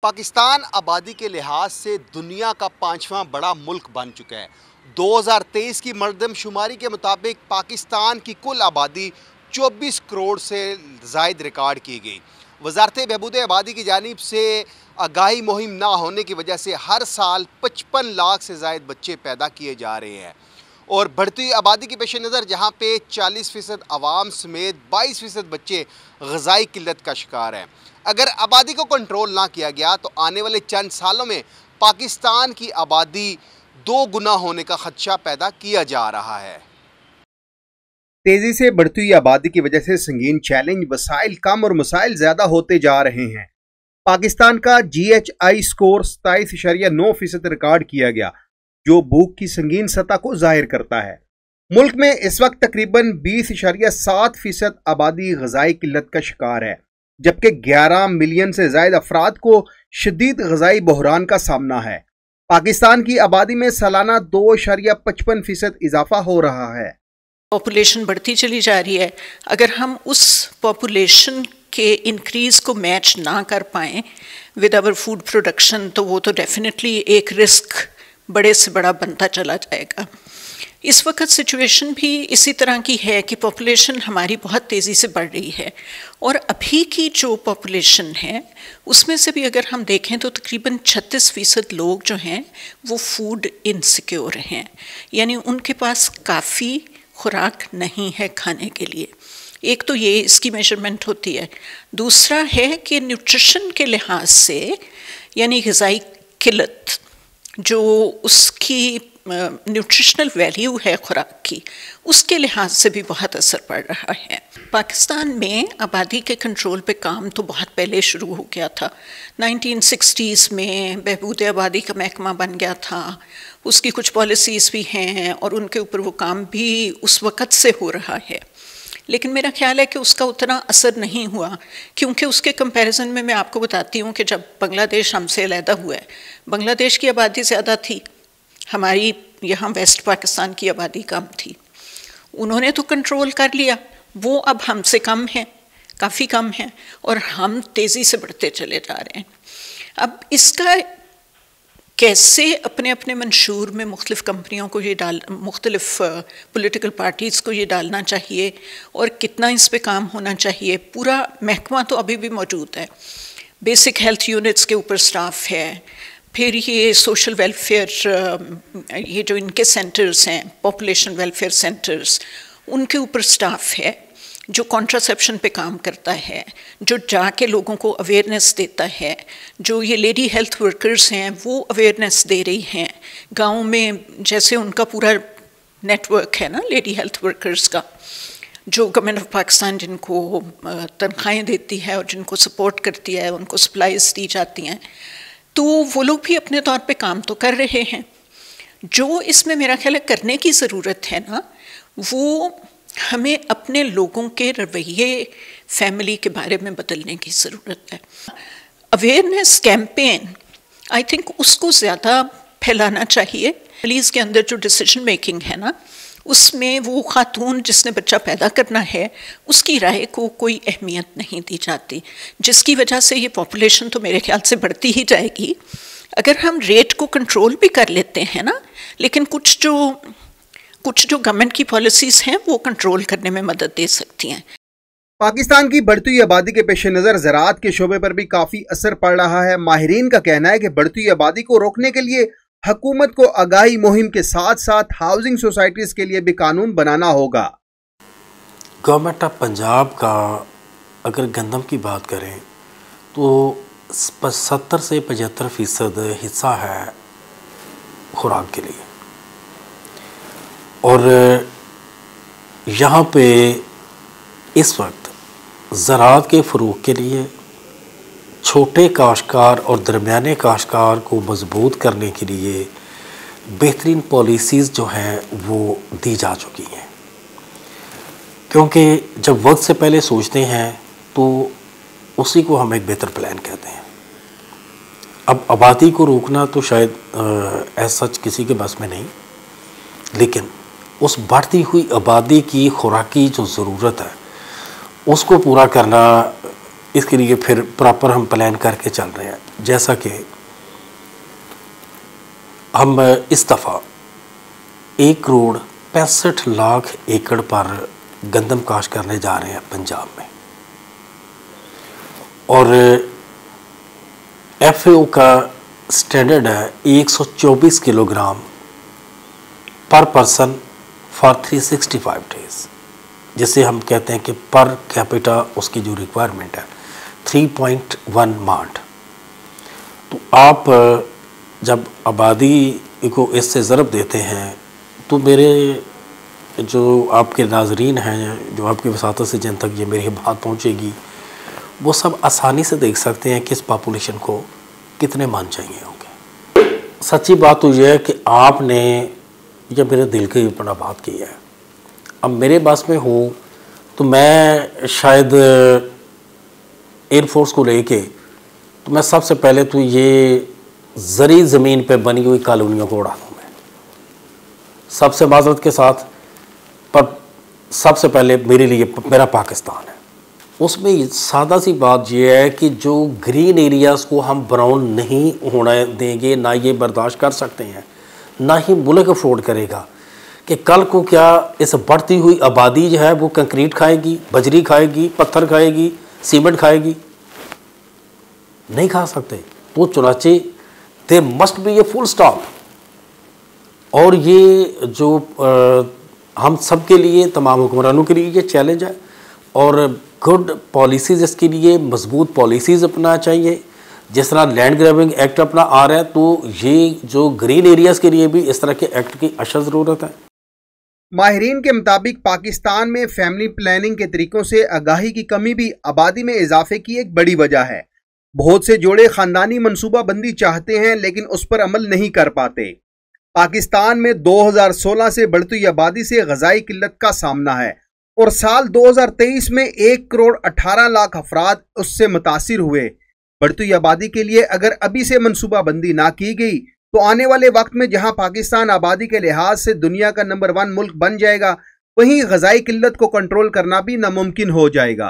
पाकिस्तान आबादी के लिहाज से दुनिया का 5वां बड़ा मुल्क बन चुका है। 2023 की मरदमशुमारी के मुताबिक पाकिस्तान की कुल आबादी 24 करोड़ से ज़ायद रिकॉर्ड की गई। वजारत बहबूद आबादी की जानिब से आगाही मुहिम ना होने की वजह से हर साल 55 लाख से ज़ायद बच्चे पैदा किए जा रहे हैं और बढ़ती आबादी के पेश नज़र जहाँ पे 40% आवाम समेत 22% बच्चे ग़िज़ाई किल्लत का शिकार हैं। अगर आबादी को कंट्रोल ना किया गया तो आने वाले चंद सालों में पाकिस्तान की आबादी 2 गुना होने का खदशा पैदा किया जा रहा है। तेजी से बढ़ती हुई आबादी की वजह से संगीन चैलेंज, वसाइल कम और मसाइल ज्यादा होते जा रहे हैं। पाकिस्तान का GHI स्कोर 27.9% रिकॉर्ड किया गया, जो भूख की संगीन सतह को जाहिर करता है। मुल्क में इस वक्त तकरीबन 20.7% आबादी ग़िज़ाई किल्लत का शिकार है, जबकि 11 मिलियन से ज़ायद अफराद को शदीद ग़िज़ाई बहरान का सामना है। पाकिस्तान की आबादी में सालाना 2.55% इजाफा हो रहा है। पॉपुलेशन बढ़ती चली जा रही है। अगर हम उस पॉपुलेशन के इंक्रीज़ को मैच ना कर पाएँ विद आवर फूड प्रोडक्शन, तो वो तो डेफिनेटली एक रिस्क बड़े से बड़ा बनता चला जाएगा। इस वक्त सिचुएशन भी इसी तरह की है कि पॉपुलेशन हमारी बहुत तेज़ी से बढ़ रही है और अभी की जो पॉपुलेशन है उसमें से भी अगर हम देखें तो तकरीबन 36% लोग जो हैं वो फूड इनसिक्योर हैं, यानी उनके पास काफ़ी खुराक नहीं है खाने के लिए। एक तो ये इसकी मेजरमेंट होती है। दूसरा है कि न्यूट्रिशन के लिहाज से, यानी ग़िज़ाई किल्लत, जो उसकी न्यूट्रिशनल वैल्यू है खुराक की, उसके लिहाज से भी बहुत असर पड़ रहा है। पाकिस्तान में आबादी के कंट्रोल पे काम तो बहुत पहले शुरू हो गया था। 1960s में बहबूद आबादी का महकमा बन गया था, उसकी कुछ पॉलिसीज़ भी हैं और उनके ऊपर वो काम भी उस वक़्त से हो रहा है। लेकिन मेरा ख्याल है कि उसका उतना असर नहीं हुआ, क्योंकि उसके कंपैरिजन में मैं आपको बताती हूँ कि जब बांग्लादेश हमसे अलहदा हुआ है, बांग्लादेश की आबादी ज़्यादा थी, हमारी यहाँ वेस्ट पाकिस्तान की आबादी कम थी। उन्होंने तो कंट्रोल कर लिया, वो अब हमसे कम है, काफ़ी कम है, और हम तेज़ी से बढ़ते चले जा रहे हैं। अब इसका कैसे अपने अपने मंशूर में मुख्तलिफ़ कंपनियों को ये मुख्तलिफ़ पॉलिटिकल पार्टीज़ को ये डालना चाहिए और कितना इस पे काम होना चाहिए। पूरा महकमा तो अभी भी मौजूद है, बेसिक हेल्थ यूनिट्स के ऊपर स्टाफ है, फिर ये सोशल वेलफेयर, ये जो इनके सेंटर्स हैं, पॉपुलेशन वेलफेयर सेंटर्स, उनके ऊपर स्टाफ है जो कॉन्ट्रासेप्शन पे काम करता है, जो जाके लोगों को अवेयरनेस देता है, जो ये लेडी हेल्थ वर्कर्स हैं वो अवेयरनेस दे रही हैं। गाँव में जैसे उनका पूरा नेटवर्क है ना लेडी हेल्थ वर्कर्स का, जो गवर्नमेंट ऑफ पाकिस्तान जिनको तनख्वाहें देती है और जिनको सपोर्ट करती है, उनको सप्लाईज दी जाती हैं, तो वो लोग भी अपने तौर पे काम तो कर रहे हैं। जो इसमें मेरा ख्याल है करने की ज़रूरत है ना, वो हमें अपने लोगों के रवैये फैमिली के बारे में बदलने की ज़रूरत है। अवेयरनेस कैंपेन आई थिंक उसको ज़्यादा फैलाना चाहिए। फैमिलीज़ के अंदर जो डिसीजन मेकिंग है ना, उसमें वो खातून जिसने बच्चा पैदा करना है उसकी राय को कोई अहमियत नहीं दी जाती, जिसकी वजह से ये पॉपुलेशन तो मेरे ख्याल से बढ़ती ही जाएगी। अगर हम रेट को कंट्रोल भी कर लेते हैं ना, लेकिन कुछ जो गवर्नमेंट की पॉलिसीज़ हैं वो कंट्रोल करने में मदद दे सकती हैं। पाकिस्तान की बढ़ती हुई आबादी के पेश नज़र ज़राअत के शोबे पर भी काफ़ी असर पड़ रहा है। माहिरीन का कहना है कि बढ़ती हुई आबादी को रोकने के लिए हुकूमत को आगाही मुहिम के साथ साथ हाउसिंग सोसाइटीज़ के लिए भी कानून बनाना होगा। गवर्नमेंट ऑफ पंजाब का अगर गंदम की बात करें तो 70 से 75% हिस्सा है खुराक के लिए, और यहाँ पे इस वक्त ज़राअत के फ़रोग़ के लिए छोटे काश्तकार और दरमियाने काश्तकार को मजबूत करने के लिए बेहतरीन पॉलिसीज़ जो हैं वो दी जा चुकी हैं, क्योंकि जब वक्त से पहले सोचते हैं तो उसी को हम एक बेहतर प्लान कहते हैं। अब आबादी को रोकना तो शायद एज सच किसी के बस में नहीं, लेकिन उस बढ़ती हुई आबादी की खुराकी जो ज़रूरत है उसको पूरा करना इसके लिए फिर प्रॉपर हम प्लान करके चल रहे हैं। जैसा कि हम इस दफ़ा 1,65,00,000 एकड़ पर गंदम काश्त करने जा रहे हैं पंजाब में, और FAO का स्टैंडर्ड है 124 किलोग्राम पर पर्सन फॉर 365 डेज़, जिसे हम कहते हैं कि पर कैपिटा उसकी जो रिक्वायरमेंट है 3.1 मांड। तो आप जब आबादी को इससे ज़रब देते हैं तो मेरे जो आपके नाजरीन हैं, जो आपकी वसातत से जिन तक ये मेरी बात पहुँचेगी, वो सब आसानी से देख सकते हैं कि इस पॉपुलेशन को कितने मन चाहिए होंगे। सच्ची बात तो यह है कि आपने ये मेरे दिल के ऊपर बात की है। अब मेरे बस में हो तो मैं शायद एयरफोर्स को लेके तो मैं सबसे पहले तो ये ज़री ज़मीन पे बनी हुई कॉलोनियों को उड़ा दूँ मैं, सबसे माज़रत के साथ, पर सबसे पहले मेरे लिए मेरा पाकिस्तान है। उसमें सादा सी बात यह है कि जो ग्रीन एरियाज़ को हम ब्राउन नहीं होने देंगे, ना ये बर्दाश्त कर सकते हैं, ना ही मुल्क अफोर्ड करेगा कि कल को क्या इस बढ़ती हुई आबादी जो है वो कंक्रीट खाएगी, बजरी खाएगी, पत्थर खाएगी, सीमेंट खाएगी, नहीं खा सकते। तो चुनाचे they must be a full stop. और ये जो हम सब के लिए, तमाम हुक्मरानों के लिए ये चैलेंज है, और गुड पॉलिसीज़ इसके लिए मजबूत पॉलिसीज़ अपनाना चाहिए। जिस तरह लैंड ग्रैबिंग एक्ट अपना आ रहा है, तो ये जो ग्रीन एरियाज़ के लिए भी इस तरह के एक्ट की अशद ज़रूरत है। माहिरीन के मुताबिक पाकिस्तान में फैमिली प्लानिंग के तरीकों से आगाही की कमी भी आबादी में इजाफे की एक बड़ी वजह है। बहुत से जोड़े खानदानी मनसूबा बंदी चाहते हैं लेकिन उस पर अमल नहीं कर पाते। पाकिस्तान में 2016 से बढ़ती आबादी से ग़िज़ाई किल्लत का सामना है और साल 2023 में 1,18,00,000 अफराद उससे मुतासिर हुए। बढ़ती आबादी के लिए अगर अभी से मनसूबाबंदी ना की गई तो आने वाले वक्त में जहां पाकिस्तान आबादी के लिहाज से दुनिया का नंबर 1 मुल्क बन जाएगा, वहीं ग़िज़ाई किल्लत को कंट्रोल करना भी नामुमकिन हो जाएगा।